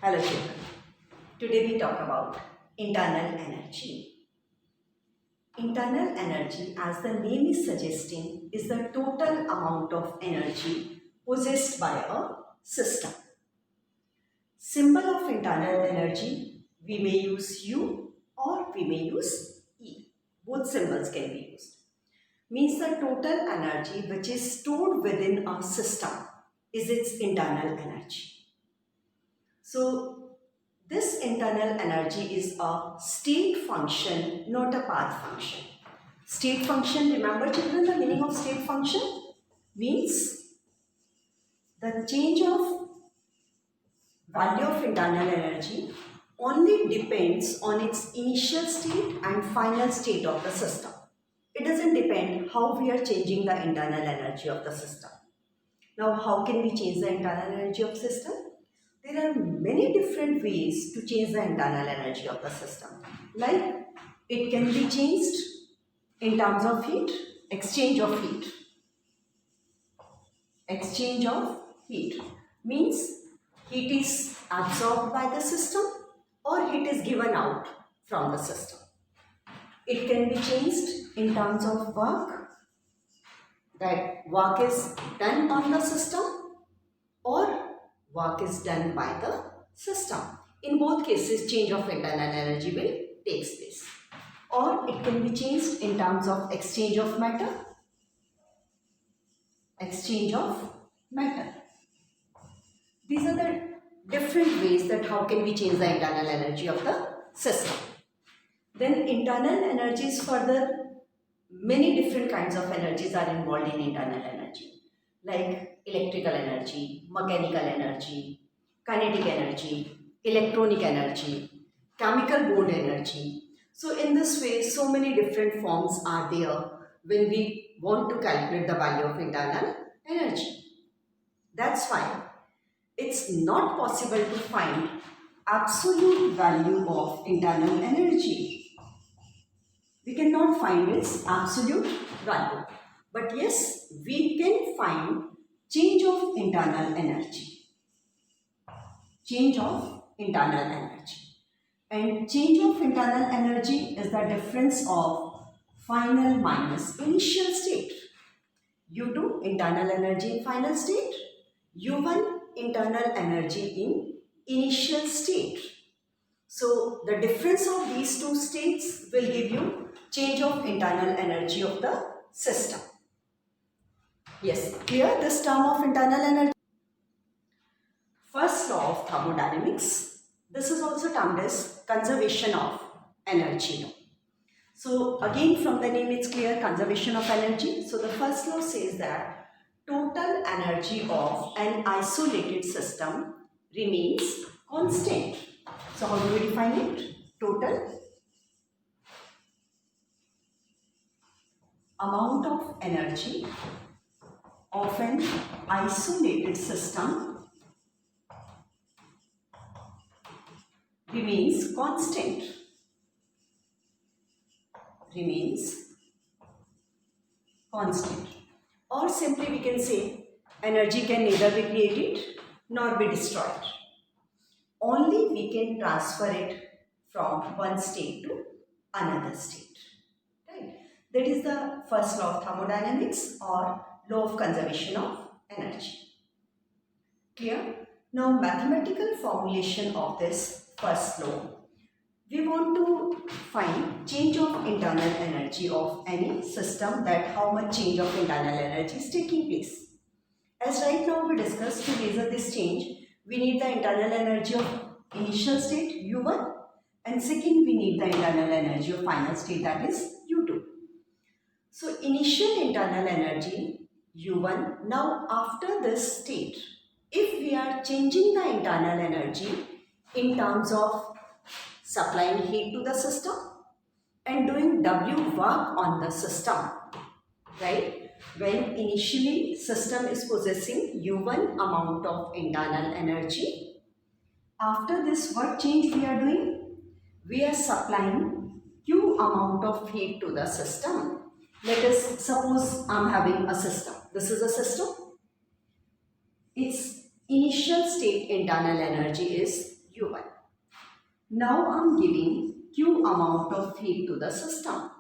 Hello children. Today we talk about internal energy. Internal energy, as the name is suggesting, is the total amount of energy possessed by a system. Symbol of internal energy, we may use U or we may use E. Both symbols can be used. Means the total energy which is stored within a system is its internal energy. So, this internal energy is a state function, not a path function. State function, remember children the meaning of state function? Means the change of value of internal energy only depends on its initial state and final state of the system. It doesn't depend how we are changing the internal energy of the system. Now, how can we change the internal energy of system? There are many different ways to change the internal energy of the system. Like, it can be changed in terms of heat, exchange of heat. Exchange of heat means heat is absorbed by the system or heat is given out from the system. It can be changed in terms of work, that work is done on the system or work is done by the system. In both cases, change of internal energy will take place. Or it can be changed in terms of exchange of matter. Exchange of matter. These are the different ways that how can we change the internal energy of the system. Then internal energies, further many different kinds of energies are involved in internal energy. Like electrical energy, mechanical energy, kinetic energy, electronic energy, chemical bond energy. So in this way, so many different forms are there when we want to calculate the value of internal energy. That's why it's not possible to find absolute value of internal energy. We cannot find its absolute value. But yes, we can find change of internal energy. Change of internal energy. And change of internal energy is the difference of final minus initial state. U2 internal energy in final state. U1 internal energy in initial state. So the difference of these two states will give you change of internal energy of the system. Yes, clear this term of internal energy? First law of thermodynamics. This is also termed as conservation of energy law. So again from the name it's clear, conservation of energy. So the first law says that total energy of an isolated system remains constant. So how do we define it? Total amount of energy of an isolated system remains constant. Remains constant. Or simply we can say energy can neither be created nor be destroyed. Only we can transfer it from one state to another state. Right? That is the first law of thermodynamics or law of conservation of energy. Clear? Now mathematical formulation of this first law. We want to find change of internal energy of any system, that how much change of internal energy is taking place. As right now we discussed, to measure this change, we need the internal energy of initial state U1 and second we need the internal energy of final state, that is U2. So initial internal energy U1. Now after this state, if we are changing the internal energy in terms of supplying heat to the system and doing W work on the system, right? When initially system is possessing U1 amount of internal energy, after this what change we are doing? We are supplying Q amount of heat to the system. Let us suppose I am having a system. This is a system. Its initial state internal energy is U1. Now I'm giving Q amount of heat to the system.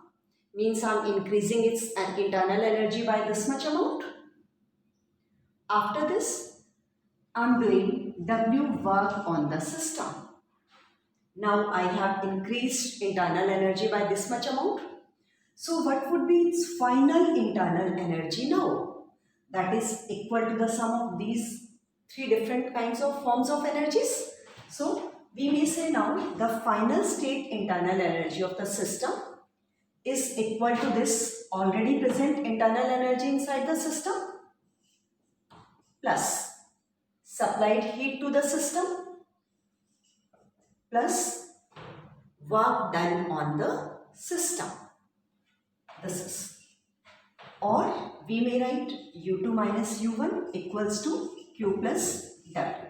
Means I'm increasing its internal energy by this much amount. After this, I'm doing W work on the system. Now I have increased internal energy by this much amount. So what would be its final internal energy now? That is equal to the sum of these three different kinds of forms of energies. So we may say now the final state internal energy of the system is equal to this already present internal energy inside the system plus supplied heat to the system plus work done on the system. This is, or we may write U2 minus U1 equals to Q plus W.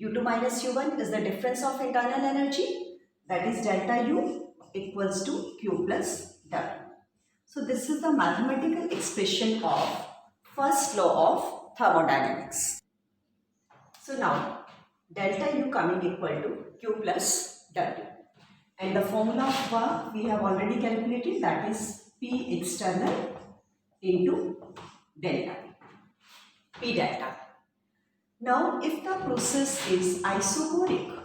U2 minus U1 is the difference of internal energy, that is delta U equals to Q plus W. So this is the mathematical expression of first law of thermodynamics. So now delta U coming equal to Q plus W. And the formula of work we have already calculated, that is P external into delta P delta. Now if the process is isochoric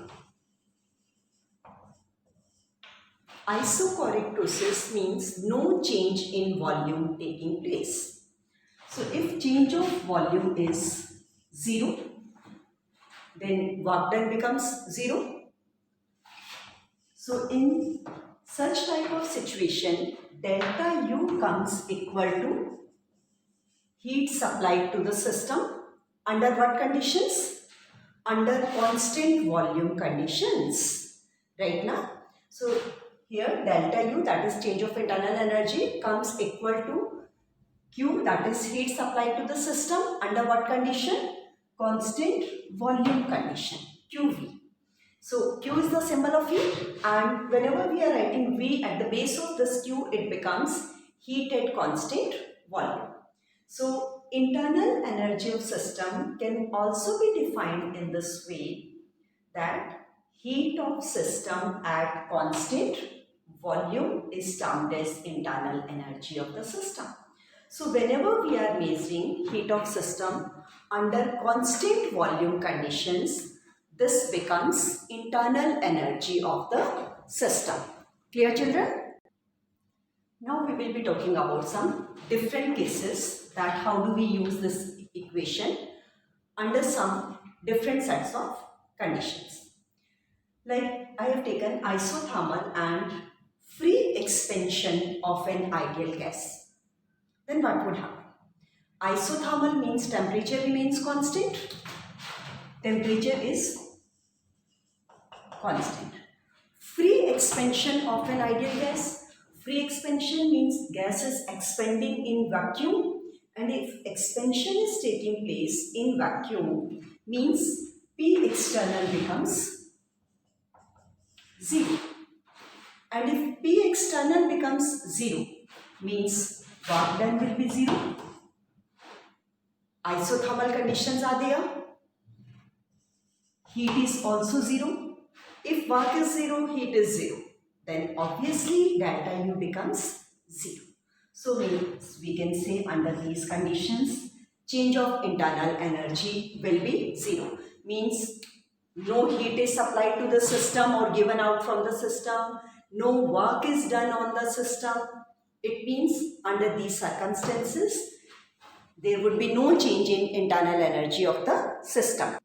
process means no change in volume taking place. So if change of volume is 0, then work done becomes 0. So in such type of situation, delta U comes equal to heat supplied to the system under what conditions? Under constant volume conditions, right now. So here delta U, that is change of internal energy, comes equal to Q, that is heat supplied to the system under what condition? Constant volume condition, QV. So Q is the symbol of heat, and whenever we are writing V at the base of this Q, it becomes heat at constant volume. So internal energy of system can also be defined in this way, that heat of system at constant volume is termed as internal energy of the system. So whenever we are measuring heat of system under constant volume conditions, this becomes internal energy of the system. Clear, children? Now we will be talking about some different cases, that how do we use this equation under some different sets of conditions. Like I have taken isothermal and free expansion of an ideal gas. Then what would happen? Isothermal means temperature remains constant. Temperature is constant. Free expansion of an ideal gas. Free expansion means gas is expanding in vacuum, and if expansion is taking place in vacuum, means P external becomes 0. And if P external becomes 0, means work done will be 0. Isothermal conditions are there. Heat is also 0. If work is 0, heat is 0. Then obviously delta U becomes 0. So we can say under these conditions, change of internal energy will be 0. Means no heat is supplied to the system or given out from the system. No work is done on the system. It means under these circumstances, there would be no change in internal energy of the system.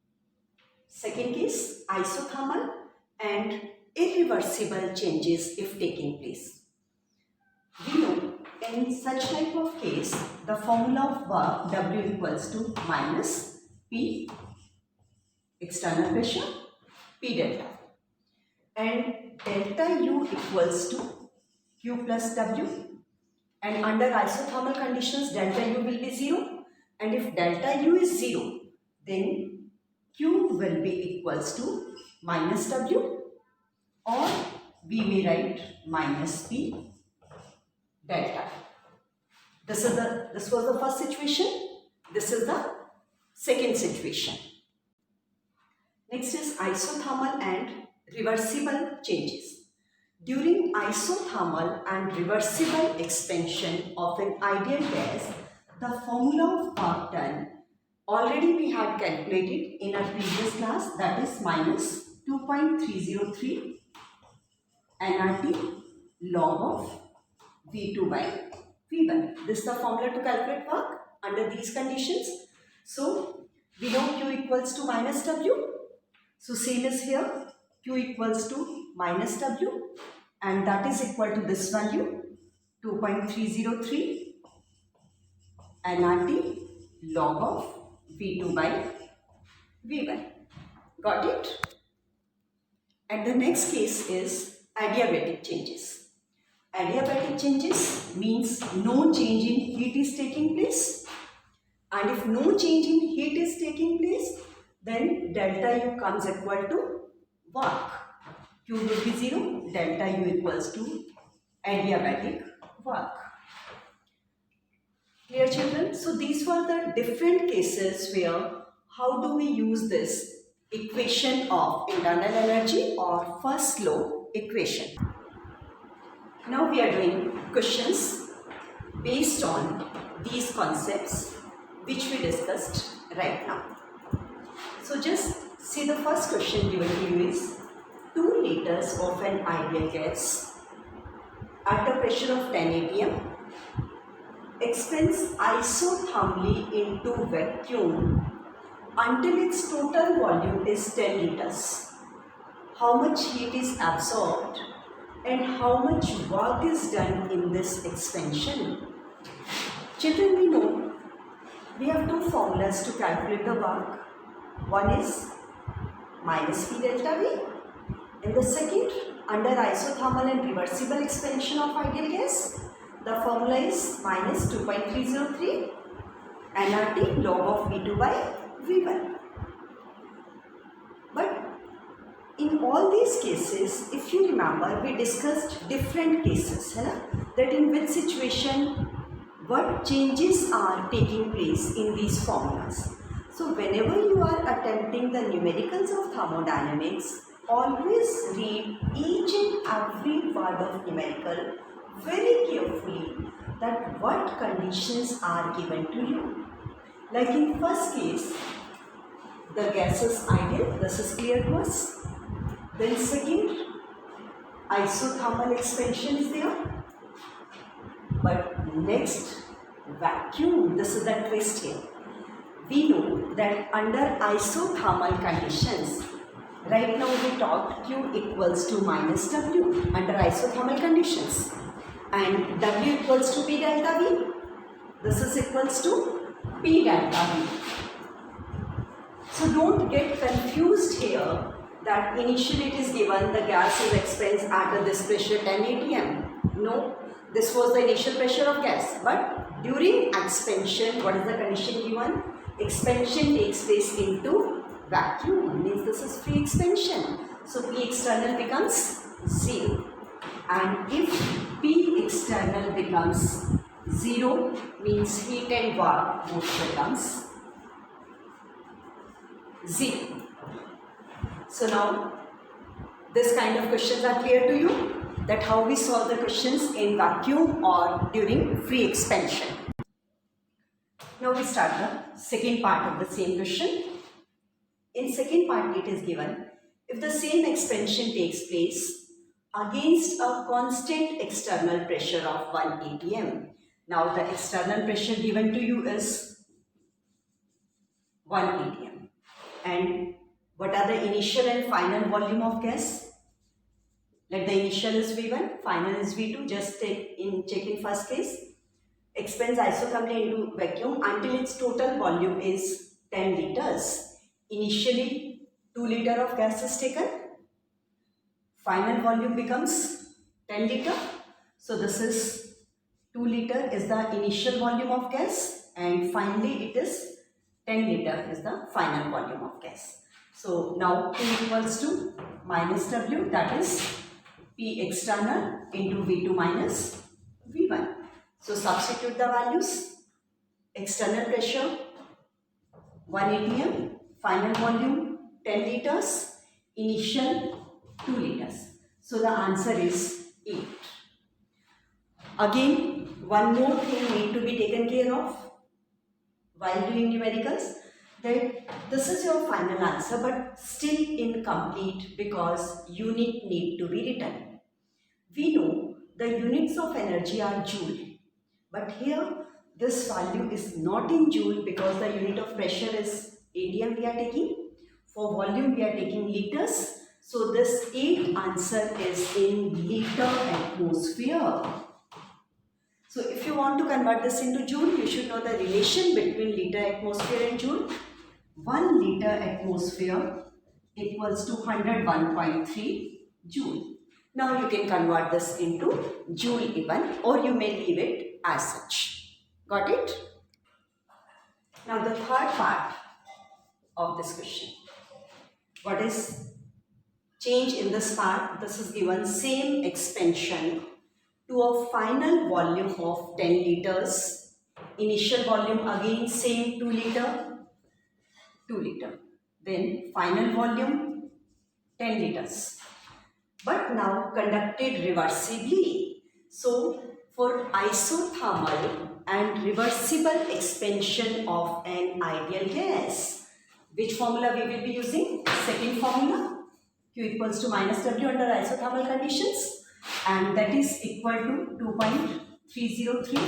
Second case, isothermal and irreversible changes if taking place. We know in such type of case, the formula of work W equals to minus P external pressure P delta, and delta U equals to Q plus W, and under isothermal conditions delta U will be 0, and if delta U is 0, then Q will be equals to minus W, or we may write minus P delta. This was the first situation. This is the second situation. Next is isothermal and reversible changes. During isothermal and reversible expansion of an ideal gas, the formula of work done already we had calculated in our previous class, that is minus 2.303 nRT log of V2 by V1. This is the formula to calculate work under these conditions. So we know Q equals to minus W. So same is here, Q equals to minus W, and that is equal to this value 2.303 nRT log of V2 by V1. Got it? And the next case is adiabatic changes. Adiabatic changes means no change in heat is taking place, and if no change in heat is taking place, then delta U comes equal to work. Q will be 0, delta U equals to adiabatic work. Clear, children? So these were the different cases where how do we use this equation of internal energy or first law equation. Now we are doing questions based on these concepts which we discussed right now. So just see, the first question given to you is 2 liters of an ideal gas at a pressure of 10 atm expands isothermally into vacuum until its total volume is 10 liters. How much heat is absorbed and how much work is done in this expansion? Children, we know we have 2 formulas to calculate the work. One is minus P delta V, and the second, under isothermal and reversible expansion of ideal gas, the formula is minus 2.303 nRT log of V2 by V1. But in all these cases, if you remember, we discussed different cases, that in which situation what changes are taking place in these formulas. So whenever you are attempting the numericals of thermodynamics, always read each and every word of numerical very carefully, that what conditions are given to you. Like in first case, the gas is ideal, this is clear to us. Then second, isothermal expansion is there. But next, vacuum, this is the twist here. We know that under isothermal conditions, right now we talked Q equals to minus W under isothermal conditions, and W equals to P delta V. This is equals to P delta V. So don't get confused here that initially it is given the gas is expands at this pressure 10 atm. No, this was the initial pressure of gas, but during expansion, what is the condition given? Expansion takes place into vacuum, means this is free expansion. So P external becomes 0, and if P external becomes 0, means heat and work both becomes 0. So now this kind of questions are clear to you, that how we solve the questions in vacuum or during free expansion. Now we start the second part of the same question. In second part it is given, if the same expansion takes place against a constant external pressure of 1 atm. Now the external pressure given to you is 1 atm. And what are the initial and final volume of gas? Let the initial is V1, final is V2. Just check in first case. Expands isothermally into vacuum until its total volume is 10 liters. Initially 2 liter of gas is taken. Final volume becomes 10 liter. So this is 2 liter is the initial volume of gas, and finally it is 10 liter is the final volume of gas. So now P equals to minus W, that is P external into V2 minus V1. So substitute the values. External pressure 1 atm, final volume 10 liters, initial 2 liters. So the answer is 8. Again, one more thing need to be taken care of while doing numericals, that this is your final answer but still incomplete because unit need to be written. We know the units of energy are joule, but here this value is not in joule because the unit of pressure is ATM we are taking. For volume we are taking liters. So this 8 answer is in liter atmosphere. So if you want to convert this into joule, you should know the relation between liter atmosphere and joule. 1 liter atmosphere equals to 101.3 joule. Now you can convert this into joule even, or you may leave it as such. Got it? Now the third part of this question. What is change in this part? This is given same expansion to a final volume of 10 liters. Initial volume again same 2 liter. Then final volume 10 liters. But now conducted reversibly. So for isothermal and reversible expansion of an ideal gas, which formula we will be using? Second formula, Q equals to minus W under isothermal conditions, and that is equal to 2.303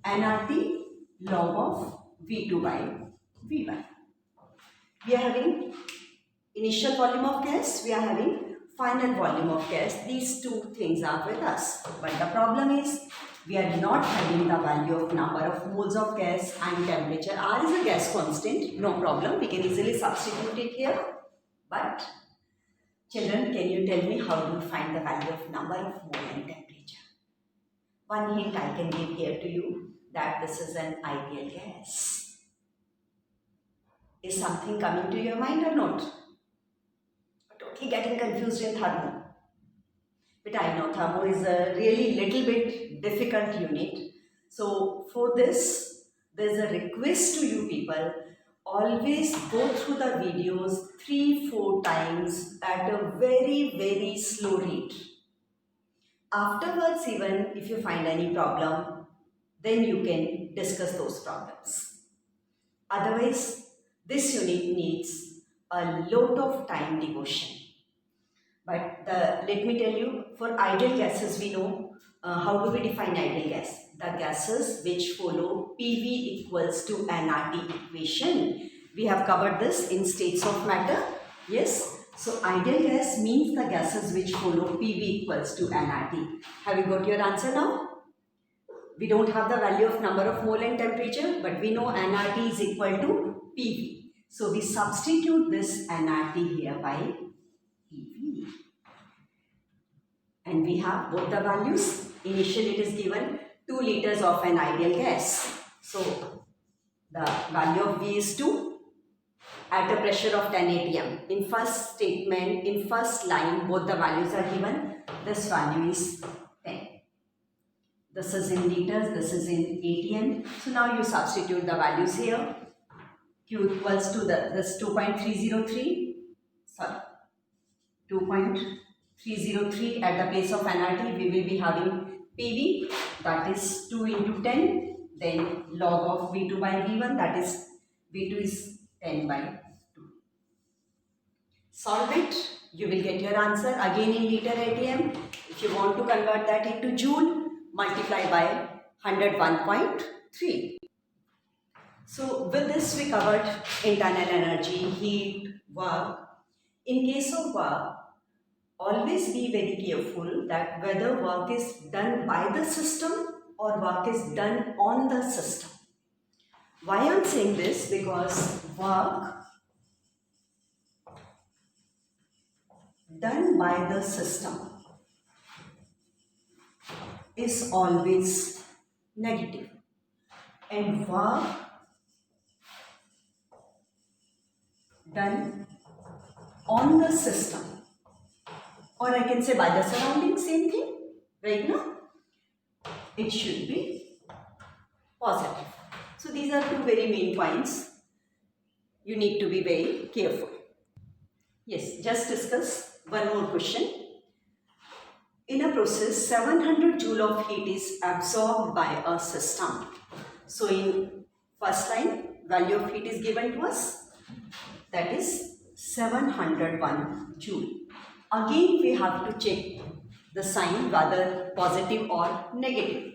nRT log of V2 by V1. We are having initial volume of gas, we are having final volume of gas. These two things are with us. But the problem is we are not having the value of number of moles of gas and temperature. R is a gas constant, no problem. We can easily substitute it here. But children, can you tell me how do you find the value of number of mole and temperature? One hint I can give here to you, that this is an ideal gas. Is something coming to your mind or not? Totally getting confused in thermo. But I know thermo is a really little bit difficult unit. So for this, there's a request to you people, always go through the videos 3-4 times at a very slow rate. Afterwards, even if you find any problem, then you can discuss those problems. Otherwise, this unit needs a lot of time devotion. But let me tell you, for ideal gases we know, how do we define ideal gas? The gases which follow PV equals to nRT equation. We have covered this in states of matter. Yes. So ideal gas means the gases which follow PV equals to nRT. Have you got your answer now? We don't have the value of number of mole and temperature, but we know nRT is equal to PV. So we substitute this nRT here by PV. And we have both the values. Initially it is given 2 liters of an ideal gas. So the value of V is 2 at a pressure of 10 atm. In first statement, in first line, both the values are given. This value is 10. This is in liters, this is in atm. So now you substitute the values here. Q equals to this 2.303. Sorry, 2.303 at the place of nRT. We will be having PV, that is 2 into 10. Then log of V2 by V1, that is V2 is 10 by 2. Solve it, you will get your answer again in liter atm. If you want to convert that into joule, multiply by 101.3. So with this we covered internal energy, heat, work. In case of work, always be very careful that whether work is done by the system or work is done on the system. Why I am saying this? Because work done by the system is always negative, and work done on the system, or I can say by the surroundings, same thing, right now, it should be positive. So these are two very main points. You need to be very careful. Yes, just discuss one more question. In a process, 700 joule of heat is absorbed by a system. So in first line, value of heat is given to us, that is 701 joule. Again, we have to check the sign, whether positive or negative.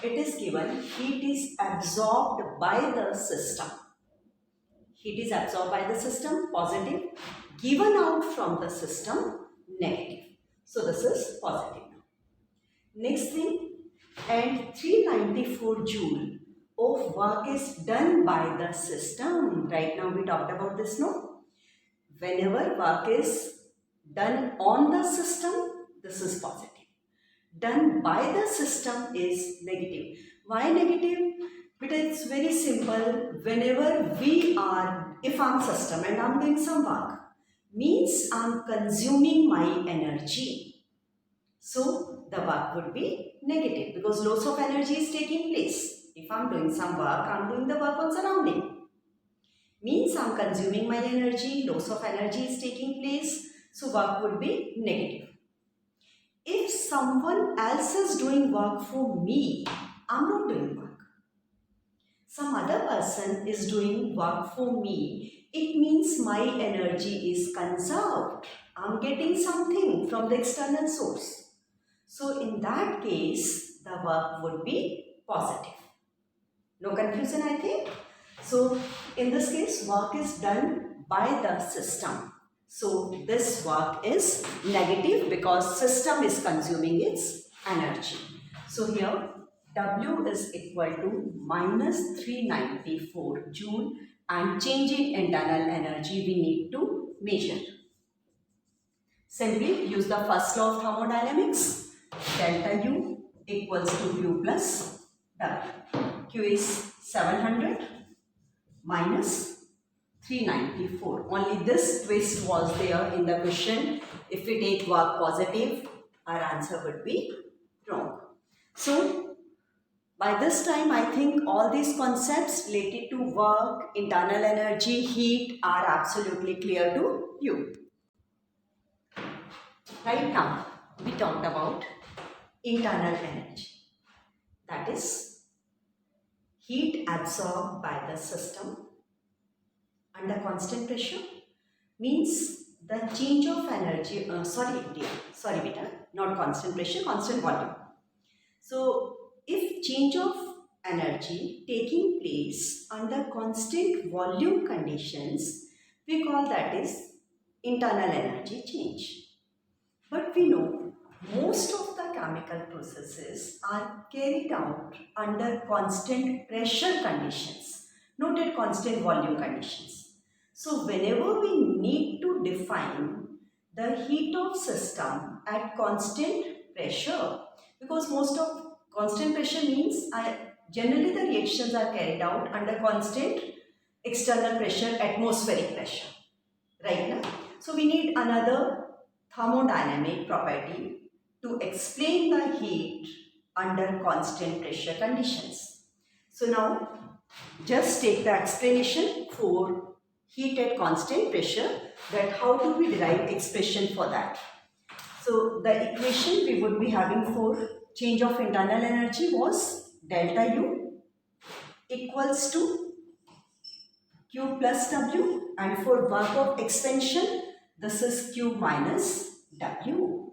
It is given heat is absorbed by the system. Heat is absorbed by the system, positive. Given out from the system, negative. So this is positive. Next thing, and 394 joule of work is done by the system. Right now we talked about this, no? Whenever work is done on the system, this is positive. Done by the system is negative. Why negative? Because it's very simple. Whenever we are, if I'm system and I'm doing some work, means I'm consuming my energy. So the work would be negative because loss of energy is taking place. If I'm doing some work, I'm doing the work on surrounding. Means I'm consuming my energy, loss of energy is taking place, so work would be negative. If someone else is doing work for me, I'm not doing work. Some other person is doing work for me, it means my energy is conserved. I'm getting something from the external source. So in that case, the work would be positive. No confusion, I think. So in this case, work is done by the system. So this work is negative because system is consuming its energy. So here W is equal to minus 394 joule and change in internal energy we need to measure. Simply use the first law of thermodynamics. Delta U equals to Q plus W. Q is 700 minus 394. Only this twist was there in the question. If we take work positive, our answer would be wrong. So, by this time, I think all these concepts related to work, internal energy, heat are absolutely clear to you. Right now, we talked about internal energy. That is heat absorbed by the system under constant pressure means the change of energy, sorry beta, not constant pressure, constant volume. So if change of energy taking place under constant volume conditions, we call that is internal energy change. But we know most of the chemical processes are carried out under constant pressure conditions, not at constant volume conditions. So whenever we need to define the heat of system at constant pressure, because most of constant pressure means generally the reactions are carried out under constant external pressure, atmospheric pressure, right now. So we need another thermodynamic property to explain the heat under constant pressure conditions. So now just take the explanation for heat at constant pressure, that how do we derive expression for that. So the equation we would be having for change of internal energy was delta U equals to Q plus W, and for work of expansion this is Q minus W.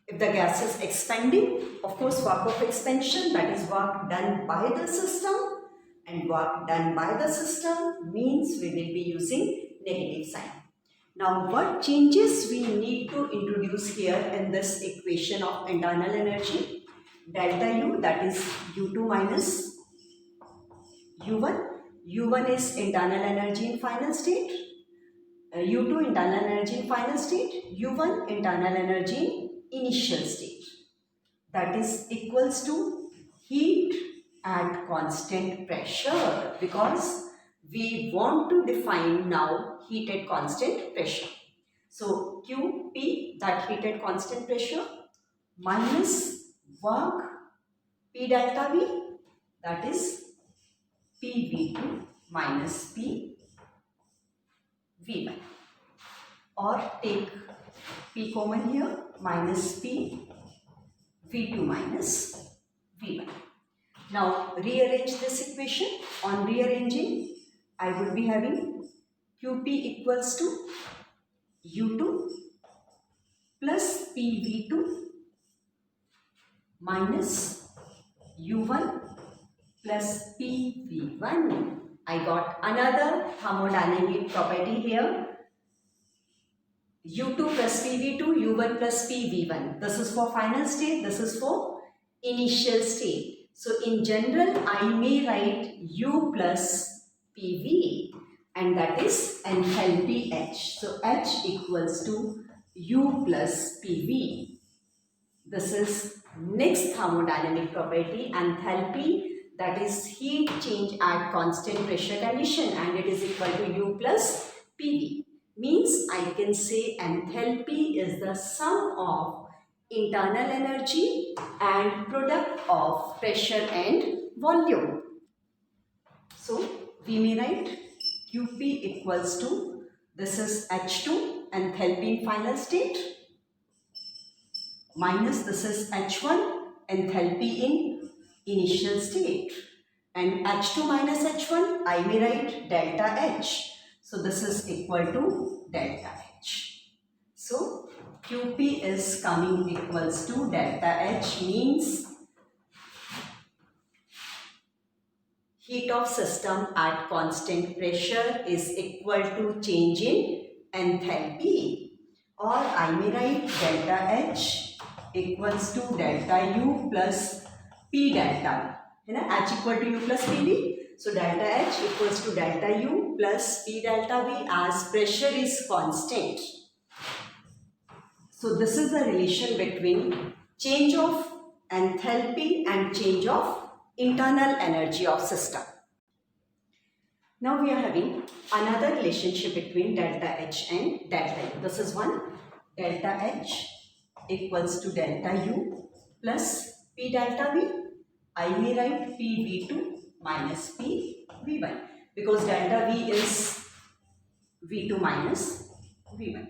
If the gas is expanding, of course work of expansion, that is work done by the system, and work done by the system means we will be using negative sign. Now what changes we need to introduce here in this equation of internal energy? Delta U, that is U2 minus U1. U1 is internal energy in final state. U2 internal energy in final state. U1 internal energy in initial state. That is equals to heat at constant pressure, because we want to define now heat at constant pressure. So QP, that heat at constant pressure, minus work P delta V, that is PV2 minus PV1. or take P common here, minus P, V2 minus V1. Now rearrange this equation. On rearranging, I would be having QP equals to U2 plus PV2 minus U1 plus PV1. I got another thermodynamic property here. U2 plus PV2, U1 plus PV1. This is for final state, this is for initial state. So in general, I may write U plus PV, and that is enthalpy H. So H equals to U plus PV. This is next thermodynamic property, enthalpy, that is heat change at constant pressure condition, and it is equal to U plus PV. Means I can say enthalpy is the sum of internal energy and product of pressure and volume. So we may write QP equals to, this is H2, enthalpy in final state, minus this is H1, enthalpy in initial state, and H2 minus H1 I may write delta H. So this is equal to delta H. So QP is coming equals to delta H, means heat of system at constant pressure is equal to change in enthalpy, or I may write delta H equals to delta U plus P delta V. H equal to U plus PV. So delta H equals to delta U plus P delta V as pressure is constant. So this is the relation between change of enthalpy and change of internal energy of system. Now we are having another relationship between delta H and delta U. This is one, delta H equals to delta U plus P delta V. I may write PV2 minus PV1 because delta V is V2 minus V1.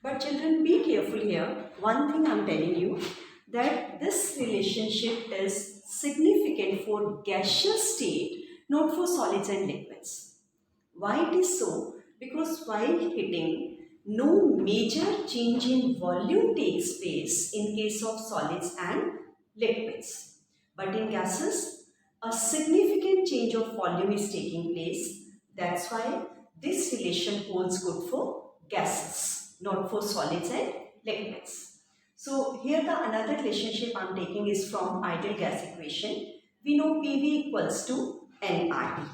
But children, be careful here. One thing I am telling you, that this relationship is significant for gaseous state, not for solids and liquids. Why it is so? Because while heating, no major change in volume takes place in case of solids and liquids. But in gases, a significant change of volume is taking place. That's why this relation holds good for gases, not for solids and liquids. So here the another relationship I am taking is from ideal gas equation. We know PV equals to nRT.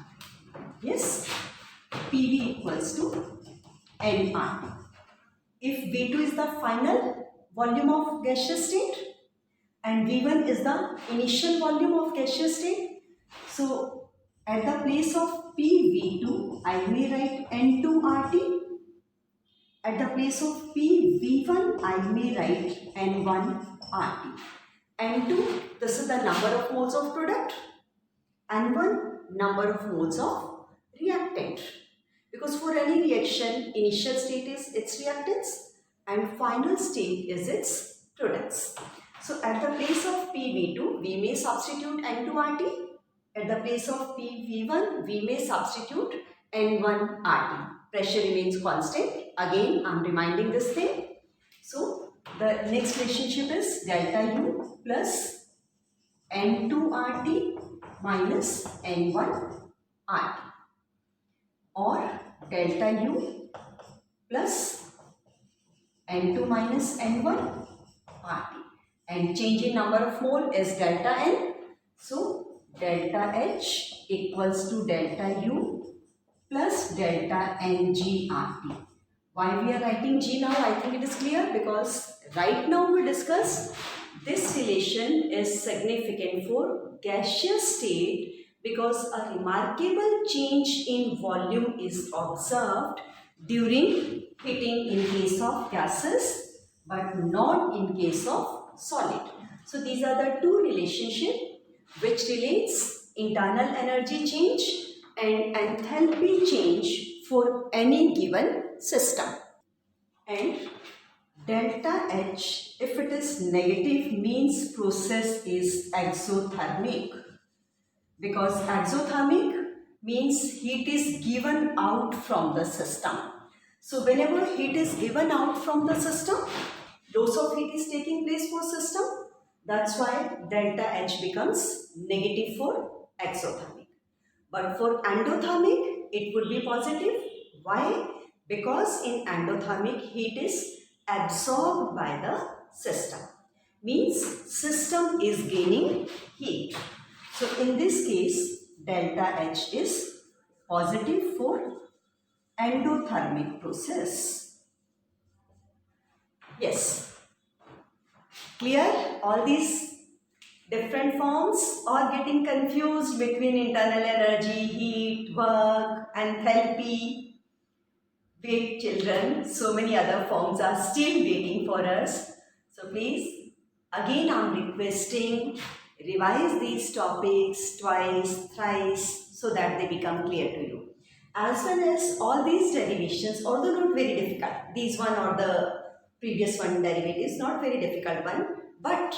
Yes, PV equals to nRT. If V2 is the final volume of gaseous state and V1 is the initial volume of gaseous state, so at the place of PV2, I may write N2RT. At the place of PV1, I may write N1RT. N2, this is the number of moles of product. N1, number of moles of reactant. Because for any reaction, initial state is its reactants and final state is its products. So at the place of PV2, we may substitute N2RT. At the place of PV1, we may substitute N1RT. Pressure remains constant. Again, I am reminding this thing. So the next relationship is delta U plus N2RT minus N1RT, or delta U plus N2 minus N1RT, and change in number of mole is delta N. So delta H equals to delta U plus delta NGRT. Why we are writing G now? I think it is clear, because right now we discuss this relation is significant for gaseous state because a remarkable change in volume is observed during heating in case of gases but not in case of solid. So these are the two relationships which relates internal energy change and enthalpy change for any given system. and delta H, if it is negative, means process is exothermic, because exothermic means heat is given out from the system. So whenever heat is given out from the system, loss of heat is taking place for system. That's why delta H becomes negative for exothermic. But for endothermic, it would be positive. Why? Because in endothermic, heat is absorbed by the system. Means system is gaining heat. So in this case, delta H is positive for endothermic process. Yes. Clear? All these different forms, or getting confused between internal energy, heat, work, enthalpy? Wait children, so many other forms are still waiting for us. So please, again I am requesting, revise these topics twice, thrice, so that they become clear to you. As well as all these derivations, although not very difficult, these one or the previous one derivatives, not very difficult one, but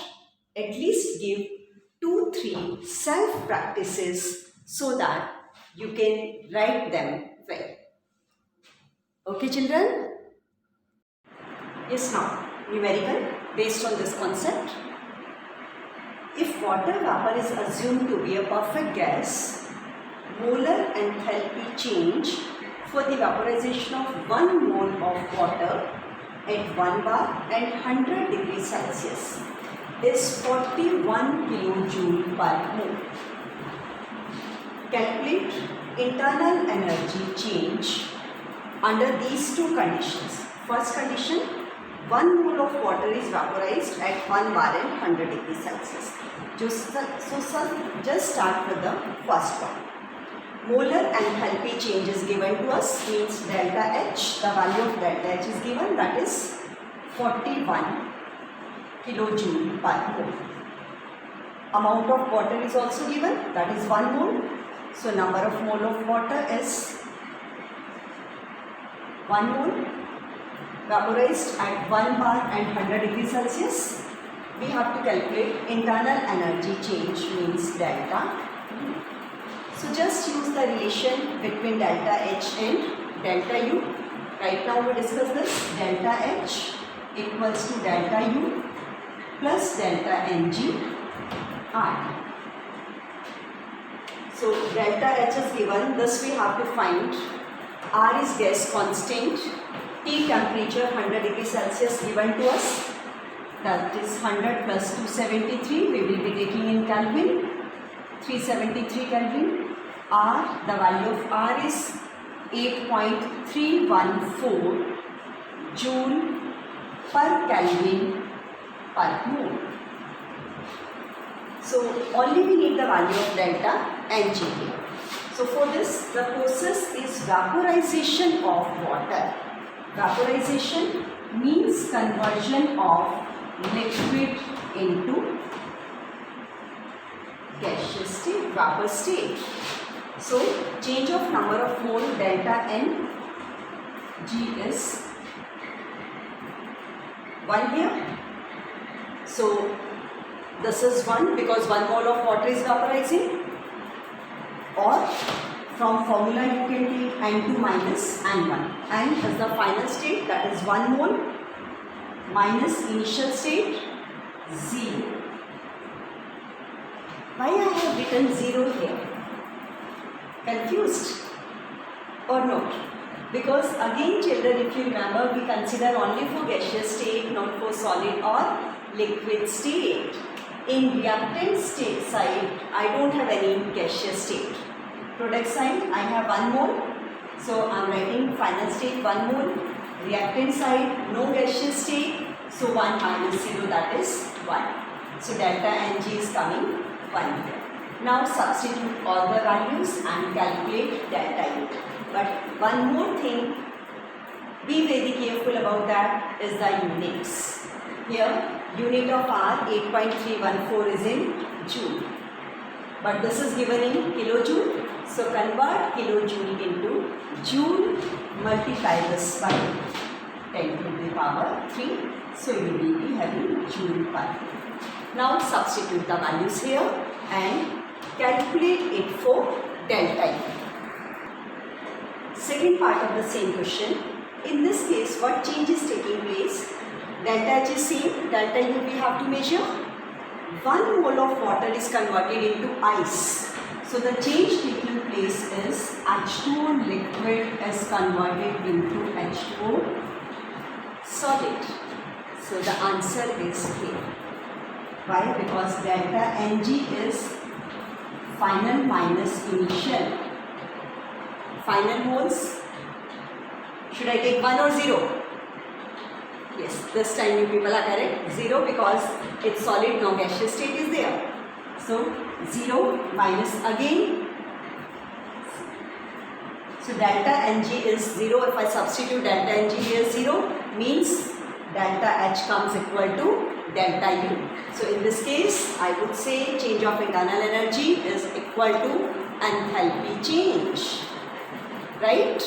at least give 2-3 self practices so that you can write them well. Okay children? Yes, now numerical based on this concept. If water vapor is assumed to be a perfect gas, molar enthalpy change for the vaporization of 1 mole of water at 1 bar and 100 degrees Celsius is 41 kilojoule per mole. Calculate internal energy change under these two conditions. First condition, 1 mole of water is vaporized at 1 bar and 100 degrees Celsius. Just start with the first one. Molar enthalpy change is given to us, means delta H, the value of delta H is given, that is 41 kilojoule per mole. Amount of water is also given, that is 1 mole. So number of mole of water is 1 mole vaporized at 1 bar and 100 degrees Celsius. We have to calculate internal energy change, means delta. So just use the relation between delta H and delta U. Right now we discuss this. Delta H equals to delta U plus delta Ng R. So delta H is given, thus we have to find R is gas constant, T temperature 100 degrees Celsius given to us, that is 100 plus 273, we will be taking in Kelvin, 373 Kelvin. R, the value of R is 8.314 joule per Kelvin per mole. So only we need the value of delta Ng here. So for this, the process is vaporization of water. Vaporization means conversion of liquid into gaseous state, vapor state. So change of number of mole delta N G is 1 here. So this is 1 because 1 mole of water is vaporizing, or from formula you can take N2 minus N1. N is the final state, that is 1 mole minus initial state 0. Why I have written 0 here? Confused or not? Because again children, if you remember, we consider only for gaseous state, not for solid or liquid state. In reactant state side, I don't have any gaseous state. Product side, I have 1 mole. So I am writing final state 1 mole. Reactant side, no gaseous state. So 1 minus 0, that is 1. So delta Ng is coming 1 here. Now substitute all the values and calculate delta U. But one more thing, be very careful about that, is the units. Here unit of R 8.314 is in joule, but this is given in kilojoule. So convert kilojoule into joule, multiply this by 10 to the power 3. So you will be having joule per. Now substitute the values here and calculate it for delta U. Second part of the same question. In this case, what change is taking place? Delta H is same, delta U we have to measure. 1 mole of water is converted into ice. So the change taking place is H2O liquid is converted into H2O solid. So the answer is here. Why? Because delta Ng is final minus initial. Final moles. Should I take 1 or 0? Yes, this time you people are correct. 0 because it's solid, no gaseous state is there. So 0 minus again. So delta Ng is 0. If I substitute delta Ng here 0 means delta H comes equal to delta U. So in this case, I would say change of internal energy is equal to enthalpy change. Right?